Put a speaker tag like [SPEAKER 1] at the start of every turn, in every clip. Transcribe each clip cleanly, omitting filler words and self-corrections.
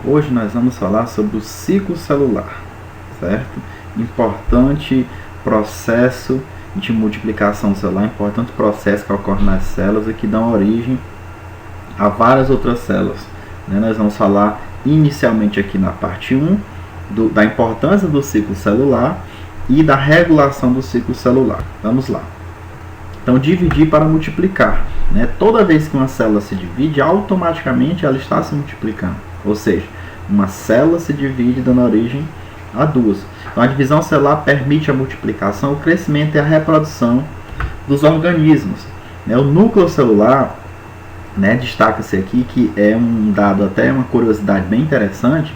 [SPEAKER 1] Hoje nós vamos falar sobre o ciclo celular, certo? Importante processo de multiplicação celular, importante processo que ocorre nas células e que dão origem a várias outras células, né? Nós vamos falar inicialmente aqui na parte 1 da importância do ciclo celular e da regulação do ciclo celular. Vamos lá. Então, dividir para multiplicar, né? Toda vez que uma célula se divide, automaticamente ela está se multiplicando. Ou seja, uma célula se divide dando origem a duas. Então, a divisão celular permite a multiplicação, o crescimento e a reprodução dos organismos, né? O núcleo celular, né, destaca-se aqui que é um dado, até uma curiosidade bem interessante,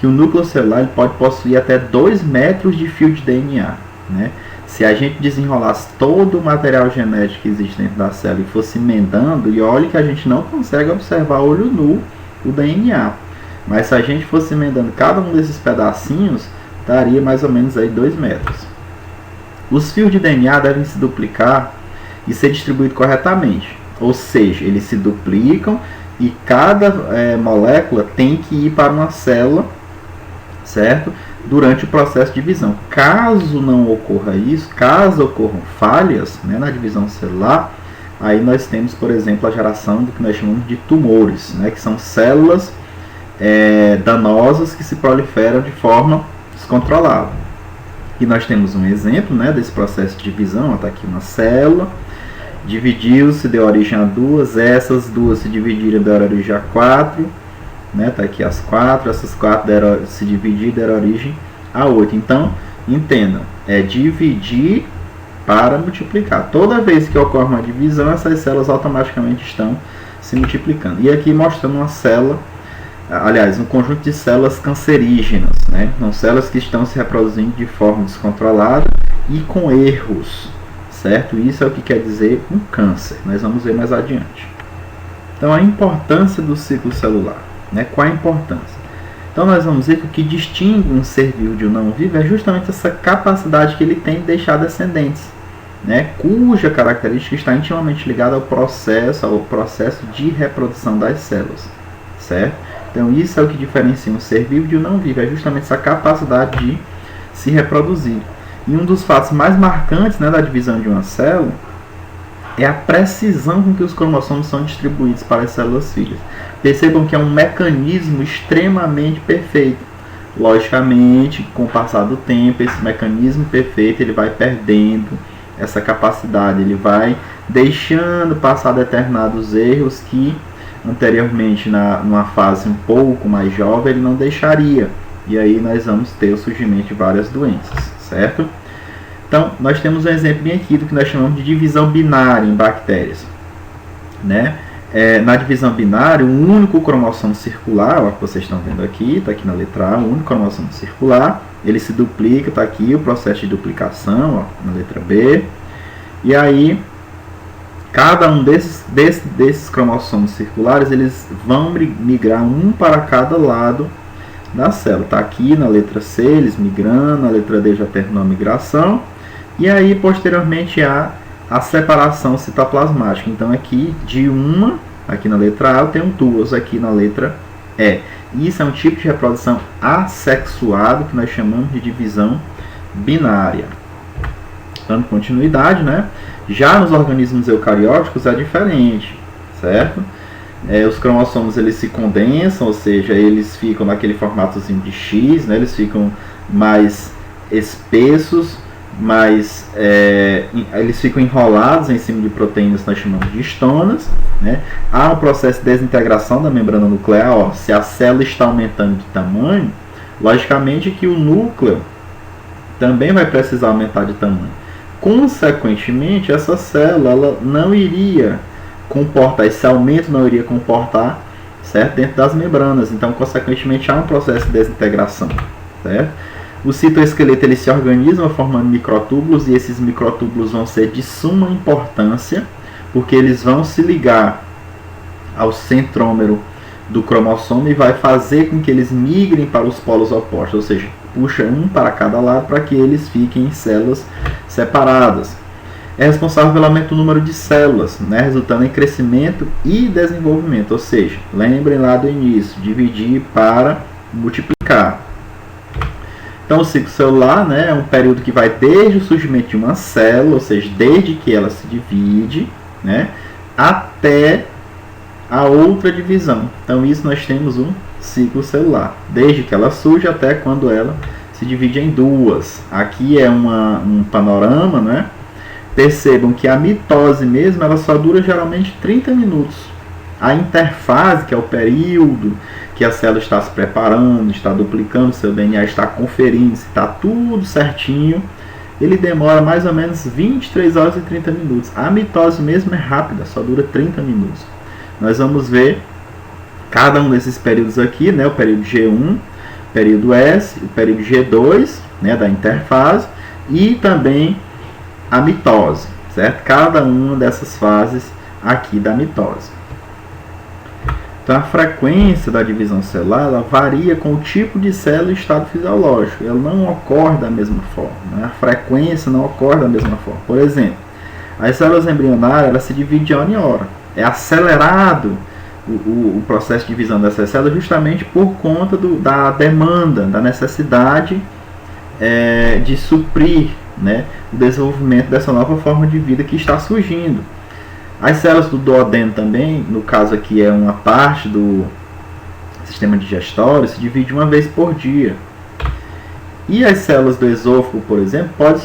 [SPEAKER 1] que o núcleo celular ele pode possuir até 2 metros de fio de DNA, né? Se a gente desenrolasse todo o material genético que existe dentro da célula e fosse emendando, e olha que a gente não consegue observar olho nu o DNA, mas se a gente fosse emendando cada um desses pedacinhos, daria mais ou menos aí 2 metros. Os fios de DNA devem se duplicar e ser distribuídos corretamente, ou seja, eles se duplicam e cada molécula tem que ir para uma célula, certo? Durante o processo de divisão. Caso não ocorra isso, caso ocorram falhas, né, na divisão celular, aí nós temos, por exemplo, a geração do que nós chamamos de tumores, né, que são células danosas que se proliferam de forma descontrolada. E nós temos um exemplo, né, desse processo de divisão. Está aqui uma célula, dividiu-se, deu origem a duas, essas duas se dividiram, deram origem a 4, né? Tá aqui as 4, essas 4 se dividiram, deram origem a 8. Então, entenda, é dividir para multiplicar. Toda vez que ocorre uma divisão, essas células automaticamente estão se multiplicando. E aqui mostrando uma célula, aliás, um conjunto de células cancerígenas, né? São células que estão se reproduzindo de forma descontrolada e com erros, certo? Isso é o que quer dizer um câncer. Nós vamos ver mais adiante. Então, a importância do ciclo celular, né? Qual a importância? Então, nós vamos ver que o que distingue um ser vivo de um não vivo é justamente essa capacidade que ele tem de deixar descendentes, né? Cuja característica está intimamente ligada ao processo de reprodução das células, certo? Então, isso é o que diferencia um ser vivo de um não vivo, é justamente essa capacidade de se reproduzir. E um dos fatos mais marcantes, né, da divisão de uma célula é a precisão com que os cromossomos são distribuídos para as células filhas. Percebam que é um mecanismo extremamente perfeito. Logicamente, com o passar do tempo, esse mecanismo perfeito ele vai perdendo essa capacidade, ele vai deixando passar determinados erros que anteriormente, numa fase um pouco mais jovem, ele não deixaria. E aí nós vamos ter o surgimento de várias doenças, certo? Então, nós temos um exemplo bem aqui do que nós chamamos de divisão binária em bactérias, né? Na divisão binária, um único cromossomo circular, ó, que vocês estão vendo aqui, está aqui na letra A, um único cromossomo circular, ele se duplica, está aqui o processo de duplicação, ó, na letra B, e aí cada um desses cromossomos circulares, eles vão migrar um para cada lado da célula. Está aqui na letra C, eles migrando, na letra D já terminou a migração, e aí posteriormente há a separação citoplasmática. Então aqui de uma, aqui na letra A, eu tenho duas aqui na letra E. Isso é um tipo de reprodução assexuado que nós chamamos de divisão binária. Dando continuidade, né? Já nos organismos eucarióticos é diferente, certo? Os cromossomos eles se condensam, ou seja, eles ficam naquele formatozinho de X, né? Eles ficam mais espessos, eles ficam enrolados em cima de proteínas que nós chamamos de histonas, né? Há um processo de desintegração da membrana nuclear. Ó, se a célula está aumentando de tamanho, logicamente que o núcleo também vai precisar aumentar de tamanho. Consequentemente, essa célula ela não iria comportar, esse aumento não iria comportar, certo, dentro das membranas. Então, consequentemente, há um processo de desintegração, certo? O citoesqueleto ele se organiza formando microtúbulos, e esses microtúbulos vão ser de suma importância, porque eles vão se ligar ao centrômero do cromossomo e vai fazer com que eles migrem para os polos opostos, ou seja, puxa um para cada lado para que eles fiquem em células separadas. é responsável pelo aumento do número de células, né, resultando em crescimento e desenvolvimento. Ou seja, lembrem lá do início, dividir para multiplicar. Então, o ciclo celular, né, é um período que vai desde o surgimento de uma célula, ou seja, desde que ela se divide, né, até a outra divisão. Então, isso nós temos um ciclo celular, desde que ela surge até quando ela se divide em duas. Aqui é um panorama, né? Percebam que a mitose mesmo, ela só dura geralmente 30 minutos. A interfase, que é o período que a célula está se preparando, está duplicando seu DNA, está conferindo se está tudo certinho, ele demora mais ou menos 23 horas e 30 minutos. A mitose mesmo é rápida, só dura 30 minutos. Nós vamos ver cada um desses períodos aqui, né? O período G1, período S, o período G2, né, da interfase, e também a mitose, certo? Cada uma dessas fases aqui da mitose. Então, a frequência da divisão celular, ela varia com o tipo de célula e estado fisiológico. Ela não ocorre da mesma forma, né? A frequência não ocorre da mesma forma. Por exemplo, as células embrionárias, elas se dividem de hora em hora. É acelerado o processo de divisão dessas células justamente por conta da demanda, da necessidade de suprir, né, o desenvolvimento dessa nova forma de vida que está surgindo. As células do duodeno também, no caso aqui é uma parte do sistema digestório, se divide uma vez por dia. E as células do esôfago, por exemplo, podem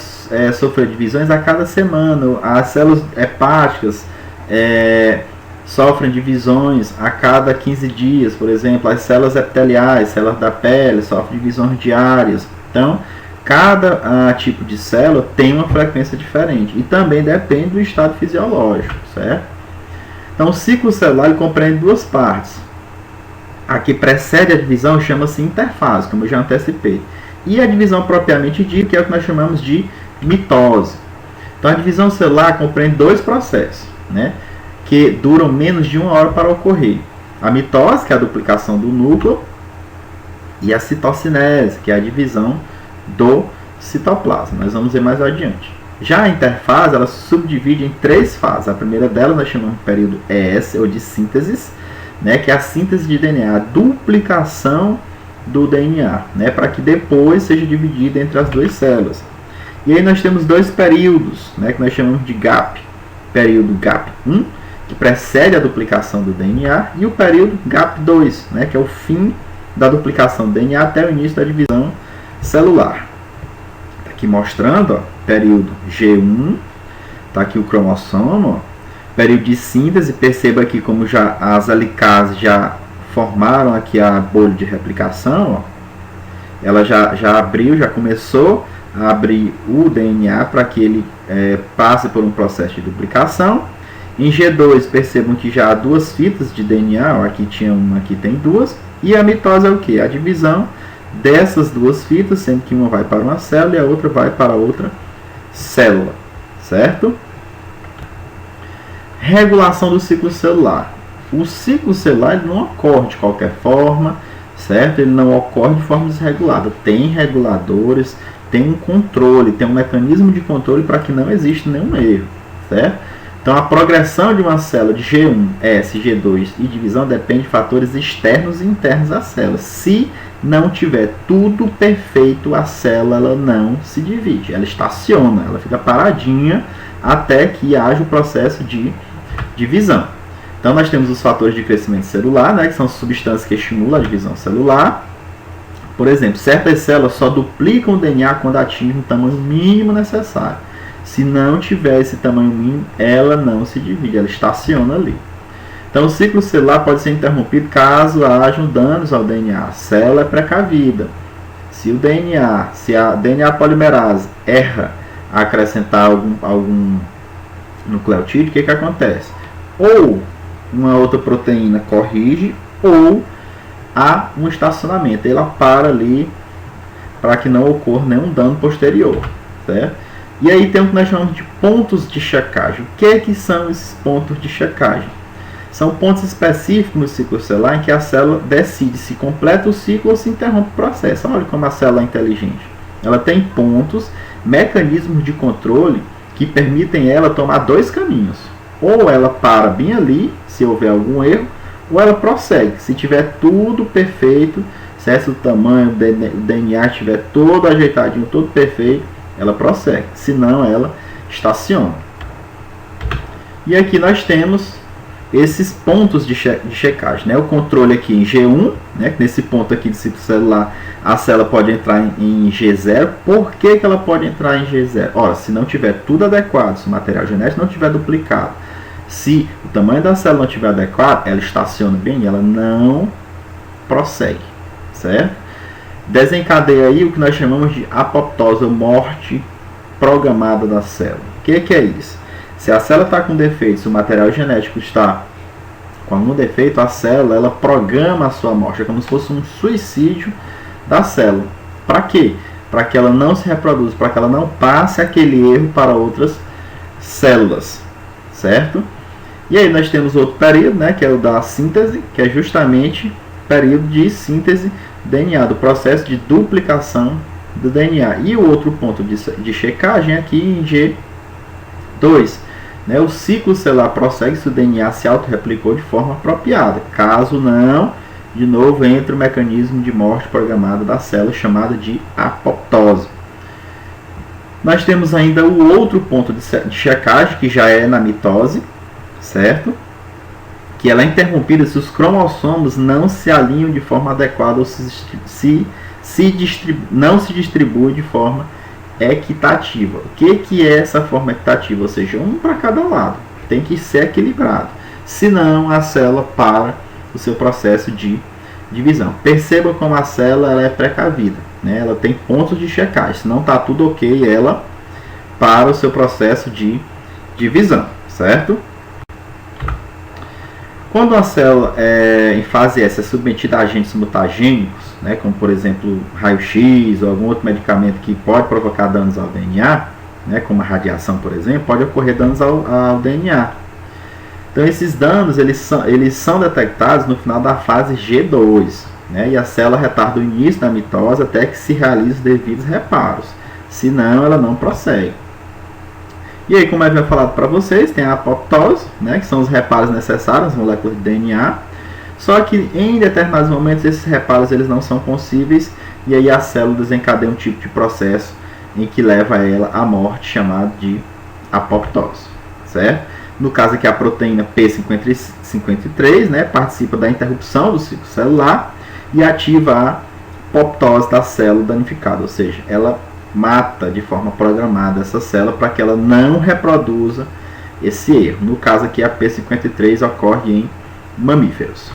[SPEAKER 1] sofrer divisões a cada semana. As células hepáticas sofrem divisões a cada 15 dias, por exemplo. As células epiteliais, células da pele, sofrem divisões diárias. Então, cada tipo de célula tem uma frequência diferente e também depende do estado fisiológico, certo? Então, o ciclo celular ele compreende duas partes. A que precede a divisão chama-se interfase, como eu já antecipei. E a divisão propriamente dita, que é o que nós chamamos de mitose. Então, a divisão celular compreende dois processos, né, que duram menos de 1 hora para ocorrer. A mitose, que é a duplicação do núcleo, e a citocinese, que é a divisão do citoplasma. Nós vamos ver mais adiante. Já a interfase, ela se subdivide em 3 fases. A primeira delas nós chamamos de período ES, ou de síntese, né, que é a síntese de DNA, a duplicação do DNA, né, para que depois seja dividido entre as duas células. E aí nós temos 2 períodos, né, que nós chamamos de GAP. Período GAP1, que precede a duplicação do DNA, e o período GAP2, né, que é o fim da duplicação do DNA até o início da divisão celular. Está aqui mostrando, ó, período G1, está aqui o cromossomo, ó, período de síntese. Perceba aqui como já as helicases já formaram aqui a bolha de replicação, ó. Ela já abriu, já começou a abrir o DNA para que ele passe por um processo de duplicação. Em G2, percebam que já há 2 fitas de DNA, ó, aqui tinha uma, aqui tem 2, e a mitose é o que? A divisão dessas 2 fitas, sendo que uma vai para uma célula e a outra vai para outra célula, certo? Regulação do ciclo celular. O ciclo celular ele não ocorre de qualquer forma, certo? Ele não ocorre de forma desregulada. Tem reguladores, tem um controle, tem um mecanismo de controle para que não exista nenhum erro, certo? Então, a progressão de uma célula de G1, S, G2 e divisão depende de fatores externos e internos à célula. Se não tiver tudo perfeito, a célula ela não se divide, ela estaciona, ela fica paradinha até que haja o processo de divisão. Então, nós temos os fatores de crescimento celular, né, que são substâncias que estimulam a divisão celular. Por exemplo, certas células só duplicam o DNA quando atingem o tamanho mínimo necessário. Se não tiver esse tamanho mínimo, ela não se divide, ela estaciona ali. Então, o ciclo celular pode ser interrompido caso hajam danos ao DNA. A célula é precavida. Se a DNA polimerase erra a acrescentar algum nucleotídeo, o que acontece? Ou uma outra proteína corrige, ou há um estacionamento. Ela para ali para que não ocorra nenhum dano posterior, certo? E aí tem o que nós chamamos de pontos de checagem. O que são esses pontos de checagem? São pontos específicos no ciclo celular em que a célula decide se completa o ciclo ou se interrompe o processo. Olha como a célula é inteligente. Ela tem pontos, mecanismos de controle que permitem ela tomar dois caminhos. Ou ela para bem ali, se houver algum erro, ou ela prossegue. Se tiver tudo perfeito, se o tamanho, o DNA estiver todo ajeitadinho, todo perfeito, ela prossegue. Se não, ela estaciona. E aqui nós temos esses pontos de checagem, né? O controle aqui em G1, né? Nesse ponto aqui de ciclo celular, a célula pode entrar em G0. Por que ela pode entrar em G0? Ora, se não tiver tudo adequado, se o material genético não tiver duplicado, se o tamanho da célula não estiver adequado, ela estaciona bem, ela não prossegue, certo? Desencadeia aí o que nós chamamos de apoptose, ou morte programada da célula. O que é isso? Se a célula está com defeito, se o material genético está com algum defeito, a célula ela programa a sua morte. É como se fosse um suicídio da célula. Para quê? Para que ela não se reproduza, para que ela não passe aquele erro para outras células, certo? E aí nós temos outro período, né, que é o da síntese, que é justamente o período de síntese do DNA, do processo de duplicação do DNA. E o outro ponto de checagem aqui em G2, né, o ciclo celular prossegue se o DNA se autorreplicou de forma apropriada. Caso não, de novo entra o mecanismo de morte programada da célula, chamada de apoptose. Nós temos ainda o outro ponto de checagem, que já é na mitose, certo? Que ela é interrompida se os cromossomos não se alinham de forma adequada ou não se distribui de forma equitativa. O que é essa forma equitativa? Ou seja, um para cada lado. Tem que ser equilibrado. Senão, a célula para o seu processo de divisão. Perceba como a célula ela é precavida, né? Ela tem pontos de checagem. Se não está tudo ok, ela para o seu processo de divisão, certo? Quando a célula em fase S é submetida a agentes mutagênicos, né, como por exemplo raio-x ou algum outro medicamento que pode provocar danos ao DNA, né, como a radiação, por exemplo, pode ocorrer danos ao DNA. Então esses danos eles são detectados no final da fase G2, né, e a célula retarda o início da mitose até que se realize os devidos reparos, senão ela não prossegue. E aí, como eu havia falado para vocês, tem a apoptose, né, que são os reparos necessários às moléculas de DNA. Só que em determinados momentos esses reparos eles não são possíveis e aí a célula desencadeia um tipo de processo em que leva ela à morte, chamado de apoptose, certo? No caso aqui a proteína P53, né, participa da interrupção do ciclo celular e ativa a apoptose da célula danificada, ou seja, ela mata de forma programada essa célula para que ela não reproduza esse erro. No caso aqui a P53 ocorre em mamíferos.